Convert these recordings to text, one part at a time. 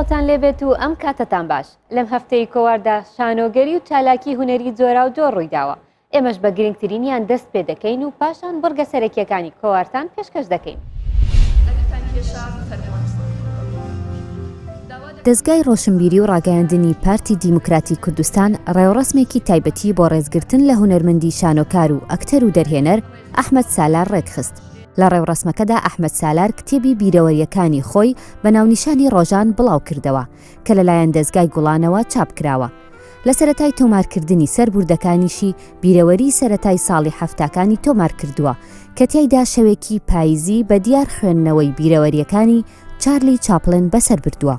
ساڵتان لێبێت و ئەم کاتتان باش لەم هەفتەی کۆواردا شانۆگەری و چالاکی هونەری جۆرا و جۆر ڕوویداوە. ئێمەش بە گرنگترینیان دەست پێ دەکەین و پاشان بڕگە سەرەکیەکانی کۆوارتان پێشکەش دەکەین. دەستگای ڕۆشنبیری و ڕاگەیاندنی پارتی دیموکراتی کوردستان ڕێوەڕەسمێکی تایبەتی بۆ ڕێزگرتن لە هونەرمەندی شانۆکار و ئەکتەر و دەرهێنەر ئەحمەد سالار ڕێکخست. لە ڕێوەڕەسمەکەدا ئەحمەد سالار کتێبی بیرەوەریەکانی خۆی بە ناونیشانی ڕۆژان بڵاو کردەوە کە لەلایەن دەستگای گوڵانەوە چاپ کراوە. لە سەرەتای تۆمارکردنی سەربوردەکانیشی بیرەوەری سەرەتای ساڵی هەفتاکانی تۆمار کردووە کە تیایدا شەوێکی پاییزی بە دیار خوێندنەوەی بیرەوەریەکانی چارلی چاپلن بەسەر بردووە.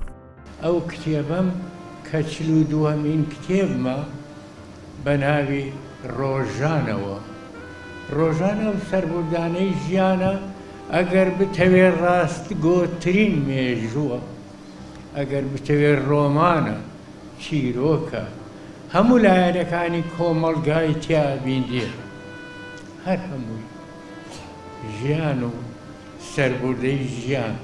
ئەو کتێبەم کە 42هەمین کتێبمە بە ناوی ڕۆژانەوە. ڕۆژانە و سەربوردانەی ژیانە ئەگەر بتەوێ ڕاستگۆترین مێژووە، ئەگەر بتەوێ ڕۆمانە، چیرۆکە، هەموو لایەنەکانی کۆمەڵگای تیا بیندێ، هەر هەمووی ژیان و سەربوردەی ژیان.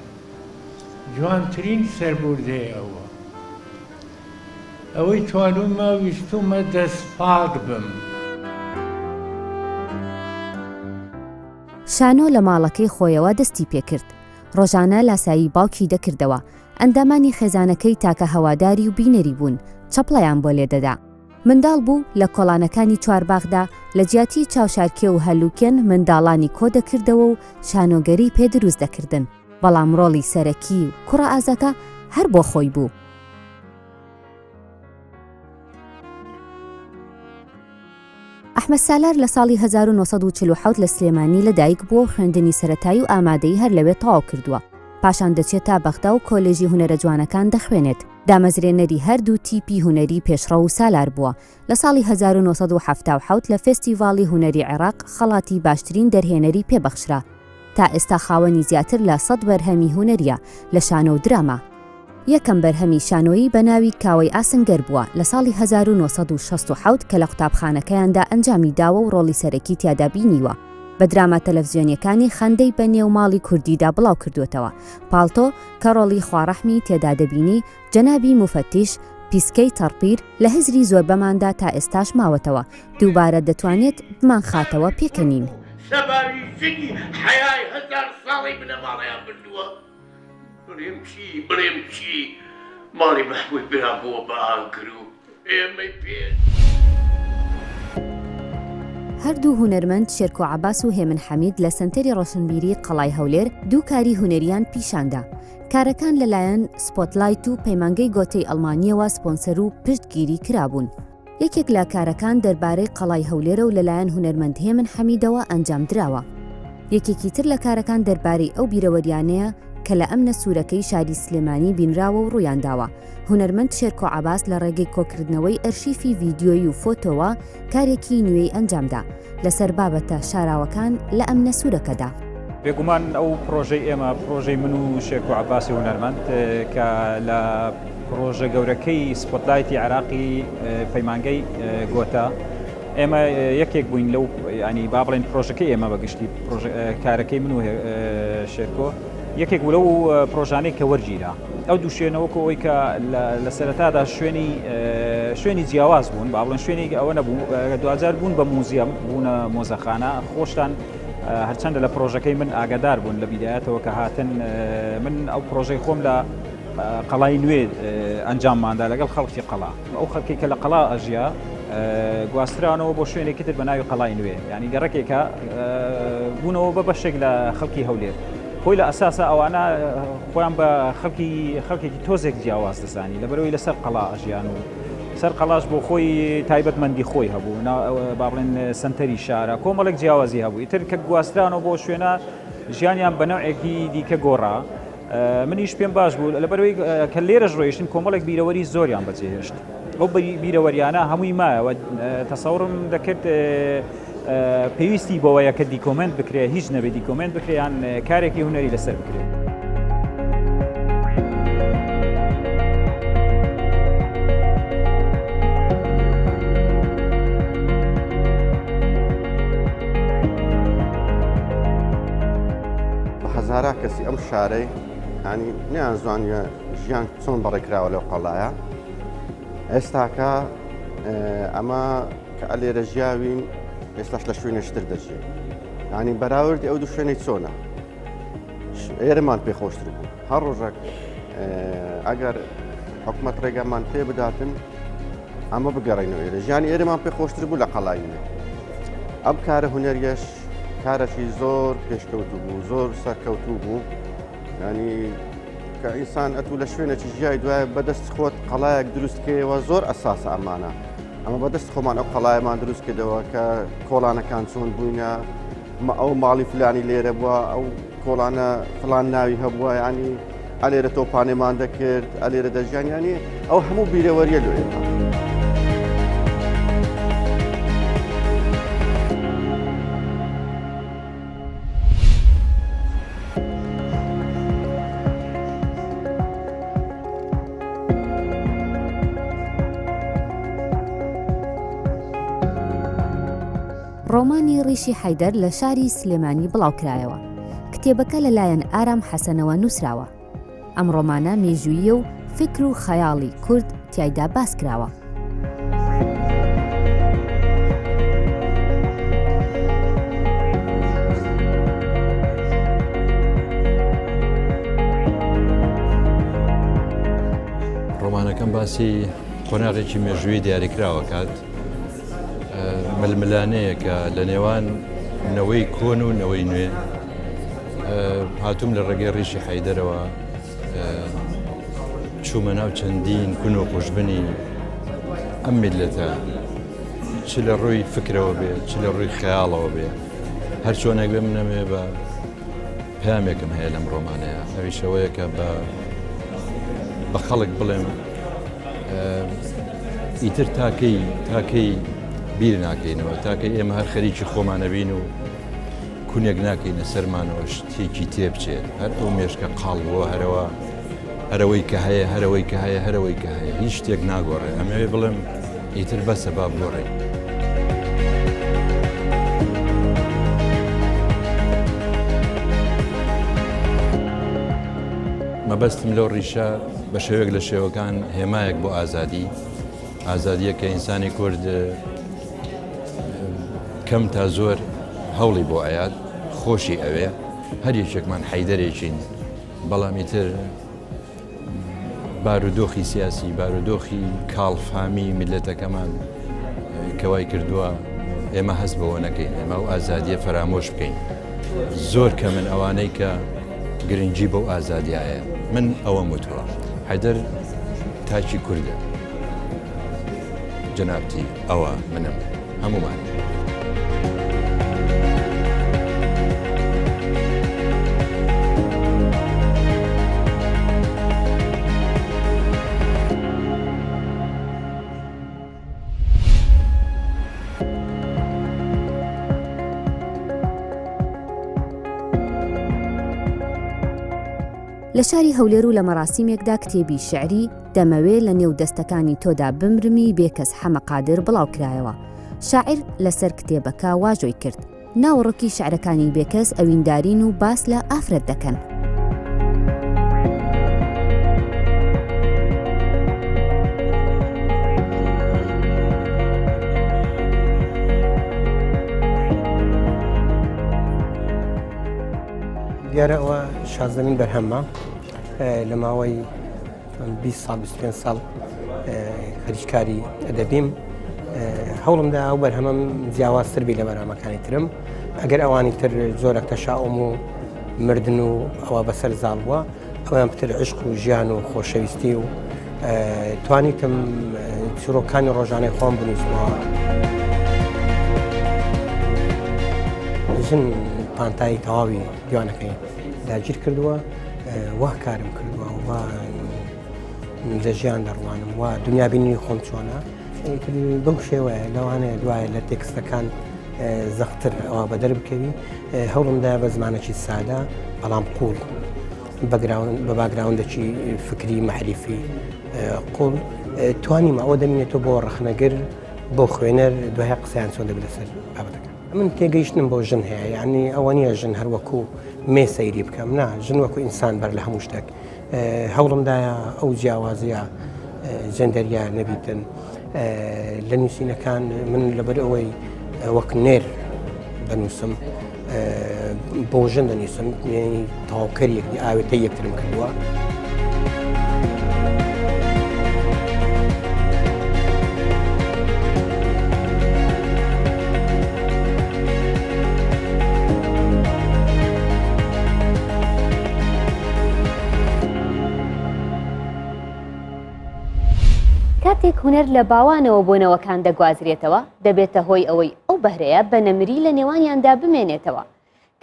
جوانترین سەربوردەی ئەوە ئەوەی توانومە ویستومە دەستپاک بم. شانۆ لە ماڵەکەی خۆیەوە دەستی پێکرد. ڕۆژانە لاسایی باوکی دەکردەوە. ئەندامانی خێزانەکەی تاکە هەواداری و بینەری بوون، چەپڵەیان بۆ لێدەدا. منداڵ بوو لە کۆڵانەکانی چوارباغدا لە جیاتی چاوشارکێ و هەلوکێن منداڵانی کۆ دەکردەوە و شانۆگەری پێدروست دەکردن. بەڵام ڕۆڵی سەرەکی و کوڕە ئازەکە هەر بۆ خۆی بوو. ئەحمەد سالار لە ساڵی 1947 لە سلێمانی لەدایک بووە و خوێندنی سەرەتایی و ئامادەی هەر لەوێ تەواو کردووە. پاشان دەچێت تا بەغدا و کۆلێژی هونەرە جوانەکان دەخوێنێت. دامەزرێنەری هەردوو تیپی هونەری پێشڕە و سالار بووە. لە ساڵی 1970 لە فێستیڤاڵی هونەری عێراق خەڵاتی باشترین دەرهێنەری پێبەخشرا. تا ئێستا خاوەنی زیاتر لە 100 بەرهەمی هونەریە لە شانۆ و دراما. یەکەم بەرهەمی شانۆیی بە ناوی کاوەی ئاسنگەر بووە لە ساڵی 1967 کە لە قوتابخانەکەیاندا ئەنجامی داوە و ڕۆڵی سەرەکی تیادا بینیوە. بە دراما تەلەڤیزیۆنیەکانی خەندەی بە نێو ماڵی کوردیدا بڵاو کردوێتەوە. پاڵتۆ کە ڕۆڵی خواڕەحمی تێدا دەبینی، جەنابی موفەتیش، پیسکەی تەڕپیر لە هزری زۆر بەماندا تا ئێستاش ماوەتەوە. دووبارە دەتوانێت بمان خاتەوە پێکەنین. سەباوی ژنی حەیای 1000 ساڵی بنەماڵیان بردووە. بڵێم چی ماڵی مەحموود برا بۆ بە ئاگر و ئێمەی پێ. هەردوو هونەرمەند شێرکۆ عەباس و هێمن حەمید لە سەنتەری ڕۆشنبیری قەڵای هەولێر دوو کاری هونەریان پیشاندا. کارەکان لەلایەن سپۆتلایت و پەیمانگەی گۆتەی ئەڵمانیەوە سپۆنسەر و پشتگیری کرابوون. یەکێک لە کارەکان دەربارەی قەڵای هەولێرە و لەلایەن هونەرمەند هێمن حەمیدەوە ئەنجام دراوە. یەکێکی تر لە کارەکان دەربارەی ئەو بیرەوەریانەیە کە لە ئەم نەسوورەکەی شاری سلێمانی بینراوە و ڕوویانداوە. هونەرمەند شێرکۆ عەباس لە ڕێگەی کۆکردنەوەی ئەرشیفی ڤیدیۆیی و فۆتۆوە کارێکی نوێی ئەنجامدا لەسەر بابەتە شاراوەکان لە ئەم نەسوورەکەدا. بێگومان ئەو پرۆژەی ئێمە پرۆژەی من و شێرکۆ عەباسی هونەرمەند کە لە پرۆژە گەورەکەی سپۆتلایتی عێراقی پەیمانگەی گۆتە ئێمە یەکێک بووین لەو ینی با بڵێن پرۆژەکەی ئێمە بەگشتی کارەکەی من و شێرکۆ یەکێک بوو لەو پرۆژانەی کە وەرگیرا. ئەو دوو شوێنەوەکە ئەوەی کە لە سەرەتادا شوێنی جیاواز بوون، با بڵێن شوێنی ئەوە نەبوو، دوجار بوون بە موزیەم بوونە مۆزەخانە. خۆشتان هەرچەندە لە پرۆژەکەی من ئاگادار بوون لە بیدایەتەوە کە هاتن من ئەو پرۆژەی خۆم لە قەڵای نوێ ئەنجامماندا لەگەڵ خەڵکی قەڵا. ئەو خەڵکی کە لە قەڵا ئەژیا گواستراونەوە بۆ شوێنێکی تر بە ناوی قەڵای نوێ، ینی گەڕێکێکە بوونەوە بە بەشێک لە خەڵکی هەولێر. خۆی لە ئەساسە ئەوانە خۆیان بە خەڵکێکی تۆزێک جیاواز دەزانی لەبەرەوەی لەسەر قەڵا ئەژیان و سەر قەڵاش بۆ خۆی تایبەتمەندی خۆی هەبوو، با بڵێن سنتەری شارە کۆمەڵێک جیاوازی هەبوو. ئیتر کە گواسترانەوە بۆ شوێنە ژیانیان بە نەوعێکی دیکە گۆڕا. منیش پێم باش بوو لەبەرەوەی کە لێرەش ڕۆیشتن کۆمەڵێک بیرەوەری زۆریان بەجێهێشت. ئەو بیرەوەریانە هەمووی مایەوە تەسەوڕم دەکرد پێویستی بۆەوەیە کە دیکۆمنت بکرێ، هیچ نەبێت دیکۆمنت بکرێیان کارێکی هونەری لەسەر بکرێت. بە هەزارە کەسی ئەم شارەی ینی نیانزانیە ژیان چۆن بەڕێکراوە لەو قەڵایە ئێستاکە ئەمە کە ئەلێرە ژیاوین ئێستاش لە شوێنێشتر دەژێت ینی بەراوردی ئەو دوو شوێنەی چۆنە ئێرەمان پێخۆشتر بوو هەر ڕۆژێک ئەگەر حکومەت ڕێگەمان پێ بداتن ئەمە بگەڕێنەوە ئێرە ژیانی ئێرەمان پێخۆشتر بوو لە قەڵاینە ئەم کارە هونەریەش کارێکی زۆر پێشکەوتوو بوو زۆر سەرکەوتوو بوو ینی کە ئینسان ئەتوو لە شوێنێکی ژیای دوایە بەدەست خۆت قەڵایەک دروستکەوە زۆر ئەساسە ئەمانە ئەمە بەدەست خۆمان ئەو قەڵایەمان دروست کردەوە کە کۆڵانەکان چۆن بووینە ئەو ماڵی فلانی لێرە بووە ئەو کۆڵانە فلان ناوی هەبووە ینی ئەلێرە تۆپانێمان دەکرد ئەلێرە دەژیان ینی ئەو هەموو بیرەوەریە لێ ڕۆمانی ڕیشی حەیدەر لە شاری سلێمانی بڵاوکرایەوە. کتێبەکە لەلایەن ئارام حەسەنەوە نووسراوە. ئەم ڕۆمانە مێژوویە و فکر و خەیاڵی کورد تیایدا باس کراوە. ڕۆمانەکەم باسی قۆناغێکی مێژووی دیاریکراوە کات ململانەیە کە لە نێوان نەوەی کۆن و نەوەی نوێ هاتووم لە ڕێگەی ڕیشی حەیدەرەوە چوومە ناو چەندین کون و قوشبنی ئەم میلەتە چ لە ڕووی فکرەوە بێ چ لە ڕووی خەیاڵەوە بێ هەر چۆنێک بێ منەمێ بە پامێکم هەیە لەم ڕۆمانەیە ئەویشەوەیە کە بە خەڵک بڵێم ئیتر تاکەی بیر ناکەینەوە تاکە ئێمە هەر خەریکی خۆمانەبین و کونێک ناکەینە سەرمانەوە شتێکی تێبچێت هەر ئەو مێشکە قاڵ بووە هەرەوەی کە هەیە هەرەوەی کە هەیە هەرەوەی کە هەیە هیچ شتێک ناگۆڕێ ئەمەوێ بڵێم ئیتر بەسە با بگۆڕێ مەبەستم لەو ڕیشە بە شێوەیەک لە شێوەکان هێمایەک بۆ ئازادیە کە ئینسانی کورد کەم تا زۆر هەوڵی بۆ ئايات خۆشی ئەوێ هەر یەکێکمان حەیدەرێکین بەڵامی تر بارودۆخی سیاسی بارودۆخی کاڵفامی میلەتەکەمان کەوای کردووە ئێمە هەست بەوە نەکەین ئێمە و ئازادیە فەرامۆش بکەین زۆر کە من ئەوانەی کە گرنگی بەو ئازادیایە من ئەوەم وتووە حەیدەر تاچی کوردە جەنابتی ئەوە منم هەمومان لە شاری هەولێر و لە مەراسیمێکدا کتێبی شعری دەمەوێ لە نێو دەستەکانی تۆدا بمرمی بێکەس حەمەقادر بڵاوکرایەوە. شاعیر لەسەر کتێبەکە واژۆی کرد. ناوەڕۆکی شعرەکانی بێکەس ئەویندارین و باس لە ئافرەت دەکەن. دیارە ئەوە 16مین بەرهەمە لە ماوەی 20 ساڵ 25 ساڵ خەریککاری ئەدەبیم هەوڵمدا ئەو بەرهەمەم جیاوازتر بی لە بەرهەمەکانی ترم ئەگەر ئەوانی تر زۆرێک تەشاؤم و مردن و ئەوە بەسەر زاڵ بووە ئەویان پتر عشق و ژیان و خۆشەویستی و توانیتم چیرۆکانی ڕۆژانەی خۆم بنووسمەوە. ژن پانتایی تەواوی دیوانەکەی داگیر کردووە وا کارم کردووە و لە ژیان دەڕوانم و دنیابینی خۆم چۆنە بەو شێوەیە لەوانەیە دوایە لە تێکستەکان زەختر ئەوە بەدەر بکەوی هەوڵمدا بە زمانێکی سادە بەڵام قوڵ بە باگراوندێکی فکری مەحریفی قوڵ توانیم ئەوە دەمێنێتەوە بۆ ڕەخنەگر بۆ خوێنەر دوای قسەیان چۆن دەبێت لەسەر بابەتەکە. من تێگەیشتنم بۆ ژن هەیە یعنی ئەوە نییە ژن هەروەکو مێ سەیری بکەم نا ژن وەکو ئینسان بەر لە هەموو شتێک هەوڵمدایە ئەو جیاوازیە جەندەریە نەبیتن لە نووسینەکان من لەبەر ئەوەی وەک نێر دەنووسم بۆ ژن دەنووسم تەواوکەر ئاوێتە یەکترم کردووە. کاتێک هونەر لە باوانەوە بۆنەوەکان دەگوازرێتەوە دەبێتە هۆی ئەوەی ئەو بەهرەیە بە نەمری لە نێوانیاندا بمێنێتەوە.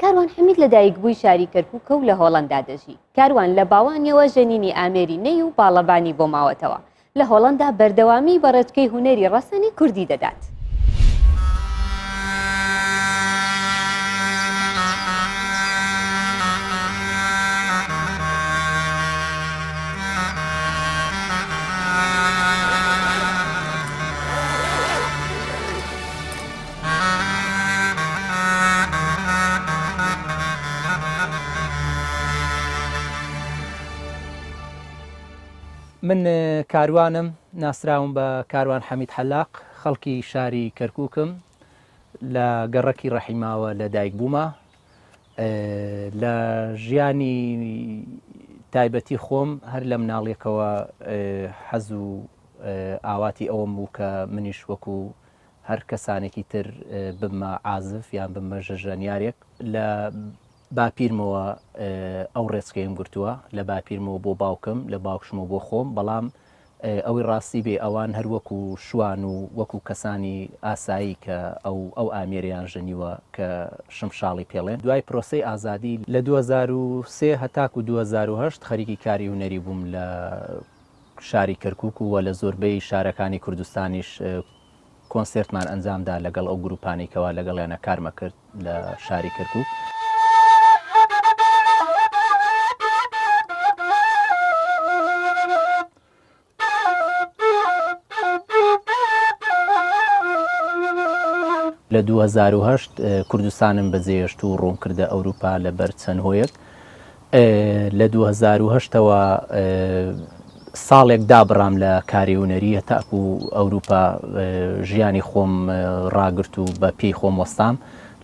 کاروان حەمید لە دایکبووی شاری کەرکووک و لە هۆڵەندا دەژی. کاروان لە باوانیەوە ژەنینی ئامێری نەی و باڵەبانی بۆ ماوەتەوە. لە هۆڵەندا بەردەوامی بەڕێچکەی هونەری ڕەسەنی کوردی دەدات. من کاروانم ناسراوم بە کاروان حەمید حەلاق خەڵکی شاری کەرکووکم لە گەڕەکی ڕەحیماوە لە دایک بوومە لە ژیانی تایبەتی خۆم هەر لە مناڵێکەوە حەز و ئاواتی ئەوەم بوو کە منیش وەکو هەر کەسانێکی تر بمە عازف یان بمە ژەژەنیارێک لە باپیرمەوە ئەو ڕێچکەیم گرتووە لە باپیرمەوە بۆ باوکم لە باوکشمەوە بۆ خۆم بەڵام ئەوەی ڕاستی بێ ئەوان هەر وەکو شوان و وەکو کەسانی ئاسایی کە ئەو ئامێریان ژەنیوە کە شمشاڵی پێڵێن. دوای پرۆسەی ئازادی لە 2003 هەتاکو 2010 خەریکی کاری هونەری بووم لە شاری کەرکووک و لە زۆربەی شارەکانی کوردستانیش کۆنسێرتمان ئەنجامدا لەگەڵ ئەو گروپانێکەوە لەگەڵیانە کارمە کرد لە شاری کەرکووک. لە 2010 کوردستانم بەجێهێشت و ڕوون کردە ئەوروپا لەبەر چەند هۆیەک. لە 2010ەوە ساڵێک دابڕام لە کاری هونەری هەتاکو ئەوروپا ژیانی خۆم ڕاگرت و بە پێی خۆم وەستام.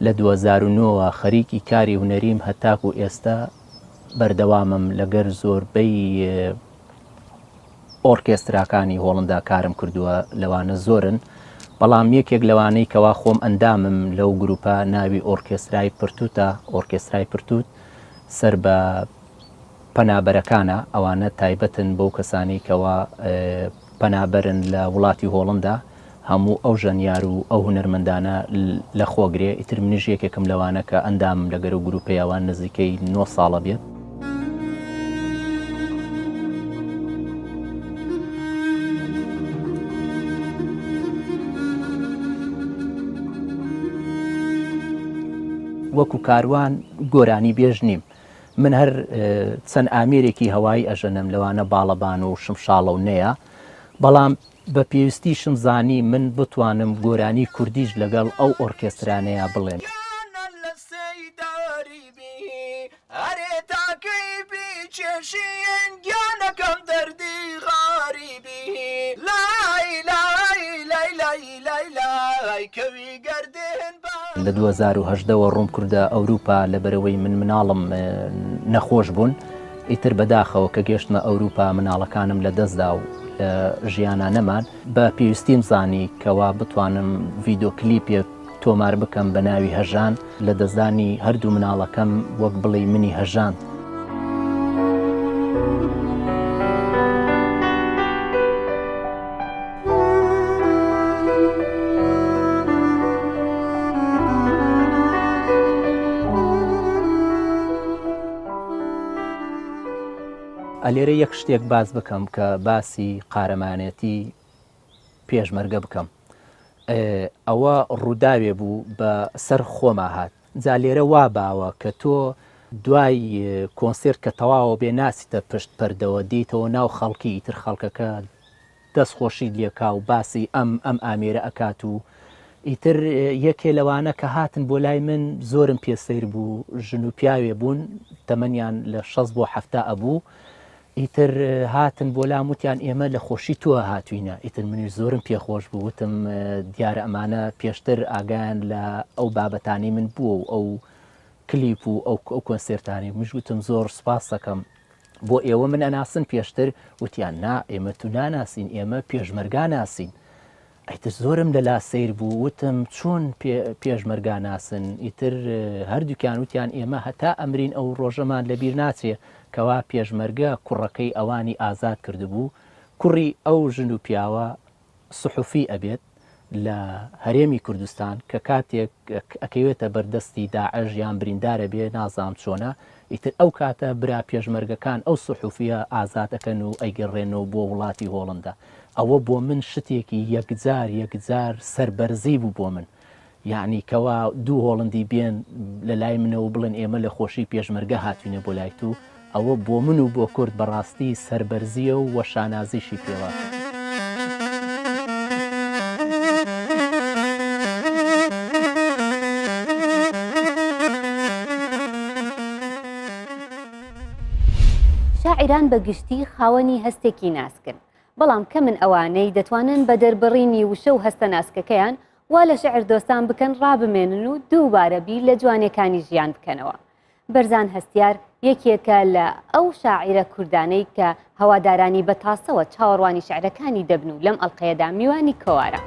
لە 2009ەوە خەریکی کاری هونەریم هەتاکو ئێستا بەردەوامم لەگەر زۆربەی ئۆرکێستراکانی هۆڵندا کارم کردووە لەوانە زۆرن. بەڵام یەکێک لەوانەی کەوا خۆم ئەندامم لەو گروپە ناوی ئۆرکێسترای پرتوتە ئۆرکێسترای پرتوت سەر بە پەنابەرەکانە ئەوانە تایبەتن بەو کەسانی کەوا پەنابەرن لە وڵاتی هۆڵندا هەموو ئەو ژەنیار و ئەو هونەرمەندانە لە خۆگرێ ئیتر منیش یەکێکم لەوانە کە ئەندامم لەگەر و گروپەیەوان نزیکەی 9 ساڵە بێت. وەکو کاروان گۆرانی بێژ نیم. من هەر چەند ئامێرێکی هەوایی ئەژەنم لەوانە باڵەبان و شمشاڵە و نەیە بەڵام بە پێویستی شمزانی من بتوانم گۆرانی کوردیش لەگەڵ ئەو ئۆرکێسترانەیە بڵێن. لە 2010ەوە ڕوون کردە ئەوروپا لەبەرەوەی من مناڵم نەخۆش بوون ئیتر بەداخەوە کە گەشتمە ئەوروپا مناڵەکانم لە دەستدا و لە ژیانە نەمان بە پێویستیم زانی کەوا بتوانم ڤیدۆ کلیپێک تۆمار بکەم بە ناوی هەژان لە دەستدانی هەردوو مناڵەکەم وەک بڵێ منی هەژان. لێرە یەک شتێک باز بکەم کە باسی قارەمانێتی پێشمەرگە بکەم. ئەوە ڕووداوێ بوو بە سەر خۆما هات. جا لێرە وا باوە کە تۆ دوای کۆنسێرت کە تەواوە بێ ناسیتە پشت پەردەوە دیتەوە ناو خەڵکی ئیتر خەڵکەکە دەستخۆشی لێکا و باسی ئەم ئامێرە ئەکات و ئیتر یەکێ لەوانە کە هاتن بۆ لای من زۆرم پێسەیر بوو ژن و پیاوێ بوون تەمەنیان لە 6 بۆ 7 ئەبوو ئیتر هاتن بۆ لام وتیان ئێمە لە خۆشی تۆ هاتوینە ئیتر منیش زۆرم پێخۆش بوو وتم دیارە ئەمانە پێشتر ئاگیان لە ئەو بابەتانی من بووە و ئەو کلیپ و ئەو کۆنسێرتانی مش وتم زۆر سپاس دەکەم بۆ ئێوە من ئەناسن پێشتر وتیان نا ئێمە تو ناناسین ئێمە پێشمەرگا ناسین ئەیتر زۆرم لەلا سیر بوو وتم چۆن پێشمەرگا ناسن ئیتر هەردووکیان وتیان ئێمە هەتا ئەمرین ئەو ڕۆژەمان لەبیر ناچێ کەوا پێشمەرگە کوڕەکەی ئەوانی ئازاد کردبوو کوڕی ئەو ژن و پیاوە سحوفی ئەبێت لە هەرێمی کوردستان کە کاتێک ئەکەوێتە بەردەستی داعش یان بریندارە بێ نازام چۆنە ئیتر ئەو کاتە برا پێشمەرگەکان ئەو سحوفیە ئازاد دەکەن و ئەیگەڕێنەوە بۆ وڵاتی هۆڵندا ئەوە بۆ من شتێکی یەکجار سەربەرزی بوو بۆ من یعنی کەوا دوو هۆڵندی بێن لە لای منەوە بڵێن ئێمە لە خۆشی پێشمەرگە هاتوینە بۆ لای تو ئەوە بۆ من و بۆ کورد بەڕاستی سەربەرزیە و وەشانازیشی پێواتە. شاعران بەگشتی خاوەنی هەستێکی ناسکن بەڵام کە من ئەوانەی دەتوانن بە دەربڕینی وشە و هەستە ناسکەکەیان وا لە شعر دۆستان بکەن ڕابمێنن و دووبارە بیر لە جوانەکانی ژیان بکەنەوە. بەرزان هەستیار یەکێکە لە ئەو شاعرە کوردانەی کە هەوادارانی بەتاسەوە چاوەڕوانی شعرەکانی دەبن و لەم ئەڵقەیەدا میوانی کەوارە.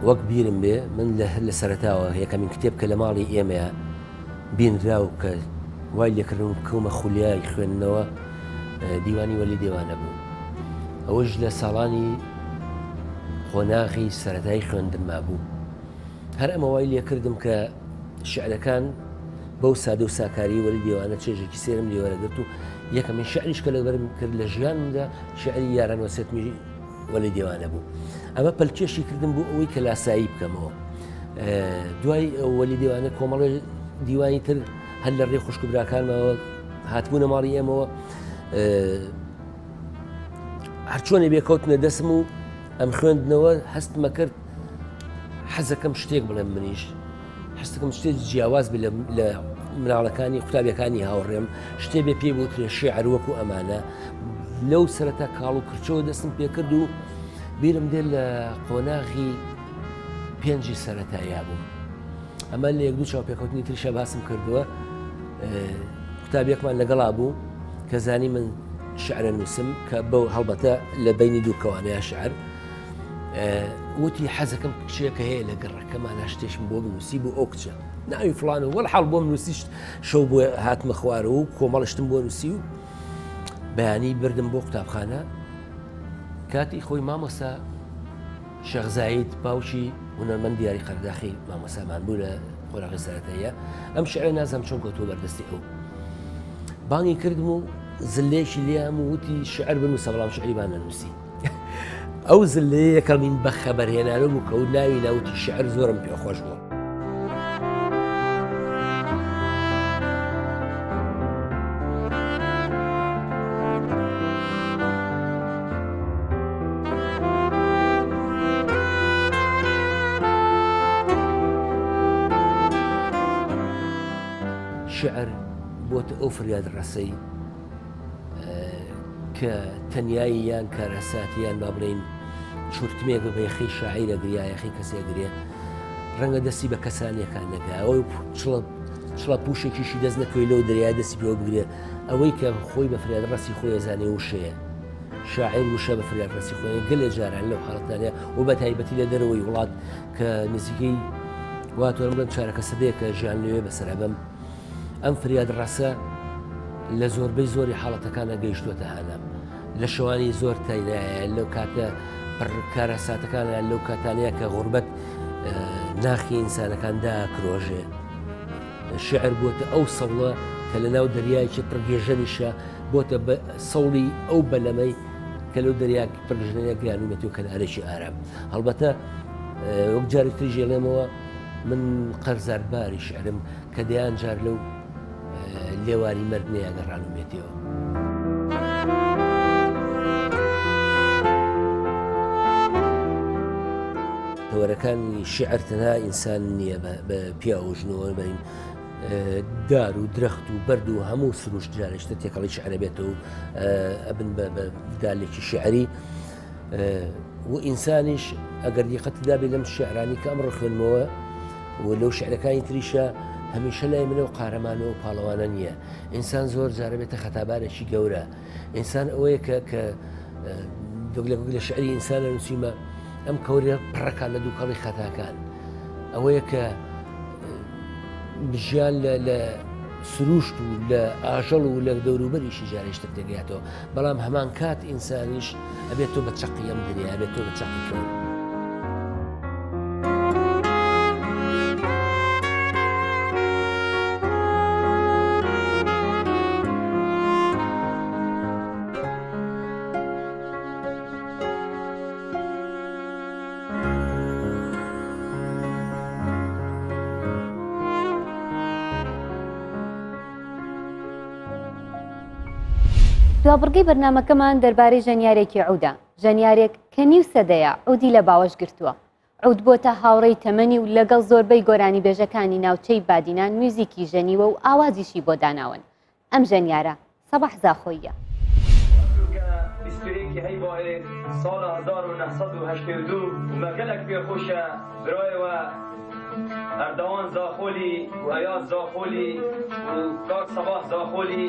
وەک بیرم بێ من لە سەرەتاوە یەکەمین کتێب کە لە ماڵی ئێمەیە بینرا و کە وای لێکردن کەومە خولیای خوێندنەوە دیوانی وەلی دێوانە بوو ئەوەش لە ساڵانی قۆناغی سەرەتایی خوێندنما بوو هەر ئەمە وای لێکردم کە شعرەکان بەو سادە و ساکاری وەلی دێوانە چێژێکی سێرم لێوەرەگرت و یەکەمین شعریش کە لەبەرم کرد لە ژیانمدا شعری یاران وەسێتمی وەلی دێوانە بوو ئەمە پەلکێشی کردم بوو ئەوەی کە لاسایی بکەمەوە دوای وەلی دێوانە کۆمەڵی دیوانی تر هەر لە ڕێ خوشک و براکانمەوە هاتبوونە ماڵی ئێمەوە هەرچۆنێ بێکەوتنە دەسم و ئەم خوێندنەوە هەستمە کرد حەزەکەم شتێک بڵێم منیش هەستەکەم شتێک جیاواز بێ لە مناڵەکانی قوتابیەکانی هاوڕێم شتێ بێ پێی بوترێ شێعر وەکو ئەمانە لەو سەرەتا کاڵ و کرچەوە دەستم پێ کرد و بیرم دێ لە قۆناغی 5 سەرەتایە بوو ئەمە لە 1-2 چاوپێکەوتنی تریشە باسم کردووە قوتابیەکمان لەگەڵا بوو کە زانی من شعرە نووسم کە بەو هەڵبەتە لە بینی دوو کەوانەیە شعر وتی حەزەکەم کچێکە هەیە لە گەڕەکەمانە شتێشم بۆ بنووسی بوو ئەو کچە ناوی فڵان و وەڵحاڵ بۆ نووسی شەو بۆ هاتمە خوارەوە و کۆمەڵشتم بۆ نووسی و بەیانی بردم بۆ قوتابخانە کاتی خۆی مامۆستا شەخزایید باوکی هونەرمەند دیاری قەرداخی مامۆسامان بوو لە قۆناغی سەرەتاییە ئەم شعرە نازانم چۆن کەوتووە بەردەستی ئەو بانگی کردم و زلێکی لێم و وتی شعر بنووسە بەڵام شعریبان نەنووسی ئەو زلەیە یەکەمین بە خەبەرهێنانە بوو کە و ناوی ناوتی شعر زۆرم پێخۆش بووە شعر بۆتە ئەو فریاد ڕەسەی کە تەنیایی یان کارەساتیان با بڵێن چورتمێک بەبێخی شاعیرە گریایەخی کەسێ گرێ ڕەنگە دەستی بە کەسانیەکان نەکە ئەوەی چڵە پوشێکیشی دەست نەکەوی لەو دەریای دەستی پێوە بگرێ ئەوەی کە خۆی بە فریاد ڕەسی خۆی ئەزانێ وشەیە شاعیر وشە بە فریاد ڕەسی خۆی گەلێ جاران لەو حاڵەتانەیە و بە تایبەتی لە دەرەوەی وڵات کە نزیکەی واتۆرم بڵێم چارەکە سەدەیەکە ژیان لەوێ بەسەرابەم ئەم فریاد ڕەسە لە زۆربەی زۆری حاڵەتەکانە گەیشتووەتە هەنام لە شەوانی زۆر تایلایە لەو کاتە پڕکارە ساتەکانە لەو کاتانەیە کە غوربەت ناخی ئینسانەکاندا کرۆژێ شعر بۆتە ئەو سەڵە کە لە ناو دەریایکی پڕگێژەنیشە بۆتە بە سەوڵی ئەو بەلەمەی کە لەو دەریای پڕگژنەیە گرانومێتی و کەنارێکی ئارام هەڵبەتە وەک جارێکتری ژێڵێمەوە من قەرزارباری شعرم کە دەیان جار لەو لێواری مەردنەیە گەڕانومێتیەوە تەوەرەکانی شعر تەنها ئینسان نییە بە پیا و ژنەوە بەین دار و درەخت و بەرد و هەموو سروش جارێشتە تێکەڵی شعرە بێتەوە ئەبن بە دالێکی شعری و ئینسانیش ئەگەر دیقەتدا بێت لەم شعرانی کە ئەمڕۆ خوێنمەوە و لەو شعرەکانی تریشە هەمیشە لای منە و قارەمانەوە و پاڵەوانە نییە ئینسان زۆر جارە بێتە خەتابارێکی گەورە ئینسان ئەوەیە کە لە شعری ئینسانە نووسیمە ئەم کەورە پڕەکان لە دووکەڵی خەتاکان ئەوەیە کە ژیان لە سروشت و لە ئاژەڵ و لە دەوروبەریشی جارێشتر دەگاتەوە بەڵام هەمان کات ئینسانیش ئەبێتەوە بە چەقی ئەم دنیا ئەبێتەوە بە چەقی کەون دوابڕگەی بەرنامەکەمان دەربارەی ژەنیارێکی عودە ژەنیارێک کە نیو سەدەیە عودی لە باوەش گرتووە عود بۆتە هاوڕێی تەمەنی و لەگەڵ زۆربەی گۆرانی بێژەکانی ناوچەی بادینان میوزیکی ژەنیوە و ئاوازیشی بۆ داناون ئەم ژەنیارە سەباح زاخۆیە بیستویەکی هەیباێ ساڵە 1982 و مەگەلێک پێخۆشە برایەوە ئەردەوان زاخۆلی و ئەیاد زاخۆلی و کاک سەباح زاخۆلی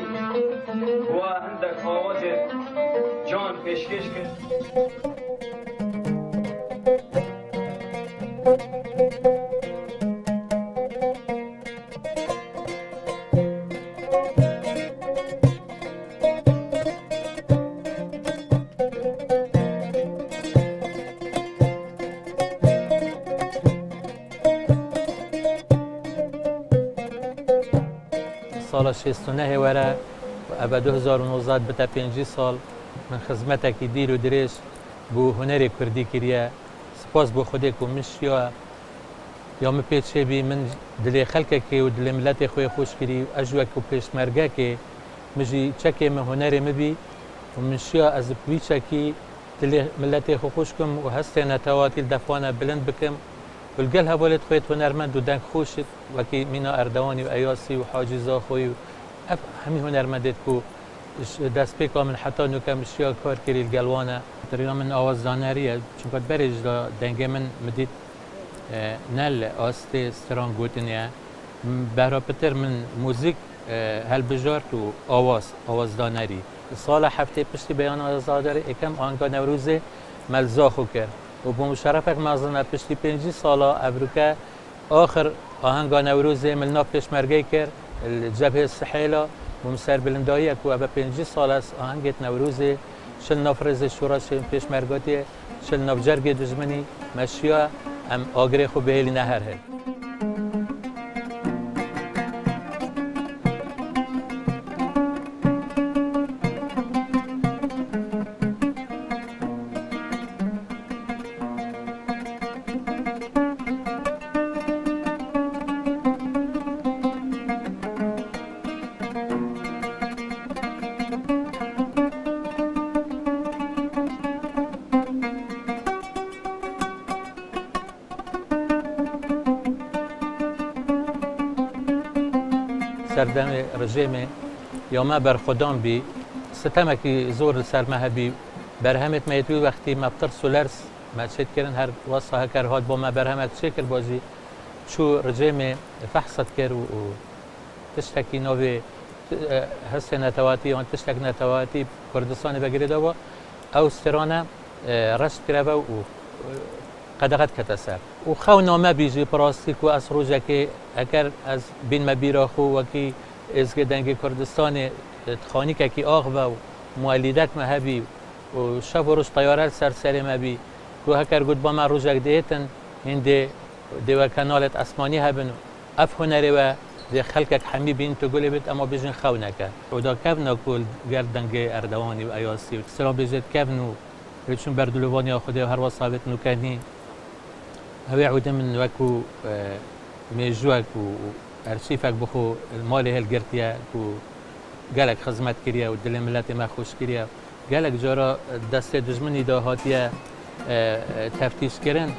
و هەندێک ئاوازێک جان پێشکەش کرد ساڵە 69 وەرە ئەبە 2009 بتە 5 ساڵ من خزمەتێکی دیر و درێژ بۆ هونەری کوردی کردە سپاس بۆ خودێک و منشیوە یا من پێچێبی من دلێ خەڵکێکی و دلێ ملەتی خۆی خۆشکردی و ئەژوەک و پێشمەرگەکێ مژی چەکێ من هونەرێ مبی و منشیوە ئەز پویچەکی دلێ ملەتی خۆ خۆشکم و هەستێ نەتەواتی دەفوانە بلند بکەم والگەل هەبولێت خۆیت هونەرمەند و دەنگ خۆشت وەکی مینا ئەردەوانی و ئەیاسی و حاجی زاخۆی و هەمی هونەرمەندێت و دەست پێکا من حتا نوکە مشیا کار کردی گەلوانە دەرینا من ئاوازدانەریە چونکە بەرێژدا دەنگێ من مدیت نەل ئاستێ ستران گوتنیە بەرابەتر من موزیک هەلبژارت و ئاوازدانەری ساڵە هەفتەی پشتی بەیان ئازاداری ئەکەم ئانگا نەوروزێ مەلزاخۆ کرد و بۆ مشەرەفێک مازنە پشتی 5 ساڵە ئەبروکە آخر ئاهەنگا نەوروزێ ملنا پێشمەرگەی کرد جەبهێ سحێلا بۆ سەر بلنداییەک و ئەبە 5 ساڵ ئەس ئاهەنگێت نەوروزێ شل نافرێزێ شوڕەشێ پێشمەرگەتێ شل نافجەرگێ دژمنی مەشیە ئەم ئاگرێ خۆ بێلی نەهەر هەل سەردەمی ڕژێمێ یاما بەرخۆدان بی ستەمێکی زۆر سەرمە هەبی بەرهەمێت مەیەتوی وەختی مەبتر سولەرس مەچێتکردن هەر وەسا هەکەر هات بۆ مە بەرهەمێک چێ کرد بۆزی چوو ڕژێمێ فەحسەت کرد و تشتێکی نۆێ هەستێ نەتەواتی یان تشتێک نەتەواتی کوردستانی بەگرێتەوە ئەو سترانە ڕەشت کرەوە و قەدەغەت کەتە سەر و خەو نامە بیژی پڕاستیک و ئەس ڕۆژێکی ئەگەر ئەس بینمە بیرەخۆ وەکی ئێزگە دەنگی کوردستانی خانیکێکی ئاغ بە و موالیدەکمە هەبی و شب و روز طیاره سر سری ما بی کو هکر گود با ما روزک دیتن هنده دیو کانالت اسمانی هبن اف هنری و دی خلقك حمی بین تو گلی بیت اما بیشن خونکه و دا کفنا کل گردنگ اردوانی و ایاسی و سلام بیزید کفنو چون بردلوانی آخوده و هر وصابت نکنی هوی عوده من وکو میجوک و ارشیفک بخو المالی هل گرتیا و گلک خدمت کریه و دل ملت ما خوش کریه گلک جارا دست دزمنی دا هاتیه تفتیش کردن